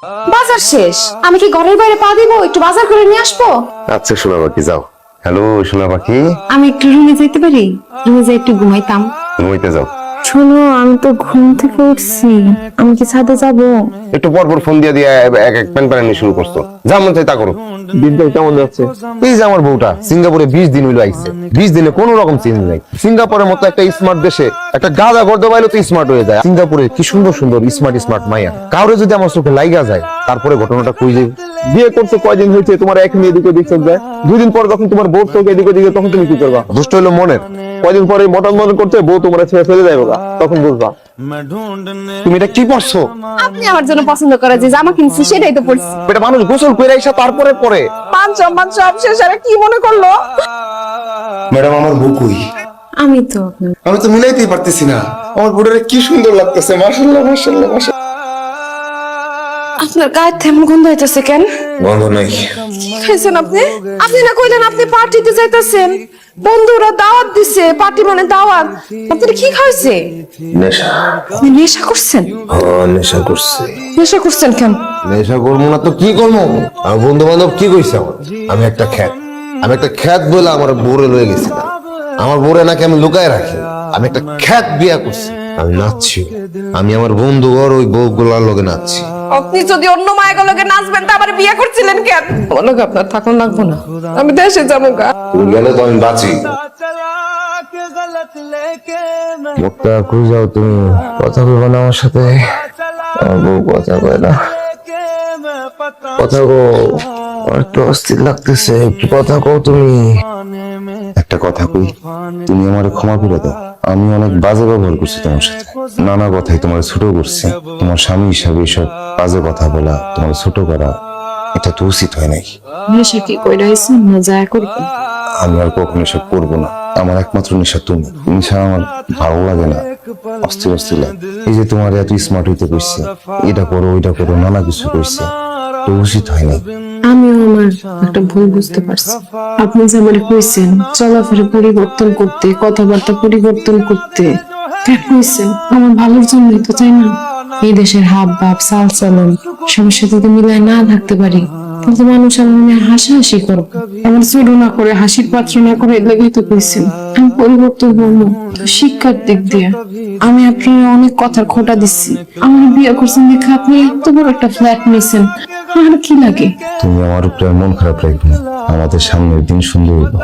বাজার শেষ, আমি কি ঘরের বাইরে পা দিব? একটু বাজার করে নিয়ে আসবো। আচ্ছা সোনা পাখি যাও। হ্যালো সোনা পাখি, আমি একটু রুমে যাইতে পারি? রুমে যাই একটু ঘুমাইতাম। ঘুমাইতে যাও। শোনো, আমি তো ঘুম থেকে উঠছি, আমি কি ছাদে যাব? একটু পর পর ফোন দিয়ে দিয়ে এক এক প্যান প্যানানি শুরু করছো। যা মন চাই তা করো। দিনকাল কেমন যাচ্ছে? এই যে আমার বউটা সিঙ্গাপুরে 20 দিন হইলো আইছে, 20 দিনে কোনো রকম চেঞ্জ নাই। সিঙ্গাপুরের মতো একটা স্মার্ট দেশে একটা গাদা গর্দ পাইলে তো স্মার্ট হয়ে যায়। সিঙ্গাপুরে কি সুন্দর সুন্দর স্মার্ট স্মার্ট মাইয়া, কাউরে যদি আমার চোখে লাইগা যায় তারপরে ঘটনাটা কই যাবে। বিয়ে করছো কয়দিন হয়েছে, তোমার এখন এদিকে দিক চোখ যায়। 2 দিন পর যখন তোমার বউ চোখ এদিকে দিকে, তখন তুমি কি করবা? দুষ্ট হইলো মনের। কয়দিন পরে মটন মটন করতে বউ তোমার ছেড়ে ফেলে যাবে, তখন বুঝবা। তুমি এটা কি পড়ছো? আপনি আমার জন্য পছন্দ করে যে জামা কিনছি সেটাই তো পরছি। এটা মানুষ গোসল করে এসে তারপরে পরে। পাঁচ সব শেষ, আর কি মনে করলো? ম্যাডাম আমার বউ কই? আমি তো আমি তো মিলাইতেই পারতেছি না। আমার বউটারে কি সুন্দর লাগতেছে, মাশাআল্লাহ মাশাআল্লাহ মাশাআল্লাহ। আপনার গায়ে তেমন গন্ধ হইতেছে কেন? গন্ধ নাই। কি খাইছেন আপনি? আপনি না কইলেন আপনি পার্টিতে যাইতেছেন, বন্ধুরা দাওয়াত দিছে, পার্টি মানে দাওয়াত। আপনি কি খাইছে? নেশা। আপনি নেশা করছেন? নেশা করছে। নেশা করছেন কেন? নেশা করবো না তো কি করবো? আমার বন্ধু বান্ধব কি কইছে আমার? আমি একটা খ্যাত বলে আমার বউরে লয়ে গেছিলাম। আমার বউরে নাকি আমি লুকায় রাখি। আমি একটা খ্যাত বিয়া করছি। আমি নাচছি, আমি আমার বন্ধু আর ওই বউ গুলার লগে নাচছি। আপনি যদি অন্য মায়াগুলোকে নাচবেন তা আবার বিয়ে করছিলেন কেন? ওনাকে আপনার থাকুন লাগবো না, আমি দেশে যাবো গা। তুমি গেলে তো আমি বাঁচি। মুখটা খুঁজ যাও, তুমি কথা বলবো না আমার সাথে? আমার বউ কথা কয় না। কথা কো, আমার একটু অস্থির লাগতেছে, একটু কথা কও তুমি। একটা কথা কই, তুমি আমার ক্ষমা করে দাও। আমি অনেক বাজে ব্যবহার করছি তোমার সাথে, নানা কথাই তোমার ছোট করছি। তোমার স্বামী হিসাবে এসব বাজে কথা বলা, তোমার ছোট করা, এটা তো উচিত হয় নাই। নেশা কি কইরাইছেন না যায় করবেন? আমি আর কখনো এসব করবো না। আমার একমাত্র নেশা তুমি। নেশা আমার ভালো লাগে না, অস্থির অস্থির লাগে। এই যে তোমার এত স্মার্ট হইতে কইছে, এটা করো ওইটা করো, নানা কিছু কইছে, তো উচিত হয় নাই। আমিও আমার একটা ভুল বুঝতে পারছি। আপনি যে আমার কইছেন চলাফেরা পরিবর্তন করতে, কথাবার্তা পরিবর্তন করতে, কইছেন আমার ভালোর জন্যই তো, তাই না? এই দেশের হাব ভাব চাল চলন সবার সাথে তো মিলায় না থাকতে পারি, কিন্তু মানুষ আমার মনে হাসাহাসি করবে, আমার ছোট না করে হাসির পাত্র না করে, লেগেই তো কইছেন আমি পরিবর্তন হবো। শিক্ষার দিক দিয়ে আমি আপনার অনেক কথার খোটা দিচ্ছি। আমার বিয়ে করছেন দেখে আপনি এত বড় একটা ফ্ল্যাট নিয়েছেন, আর কি লাগে? তুমি আমার উপরে আর মন খারাপ রাখবে না, আমাদের সামনের দিন সুন্দর হইব।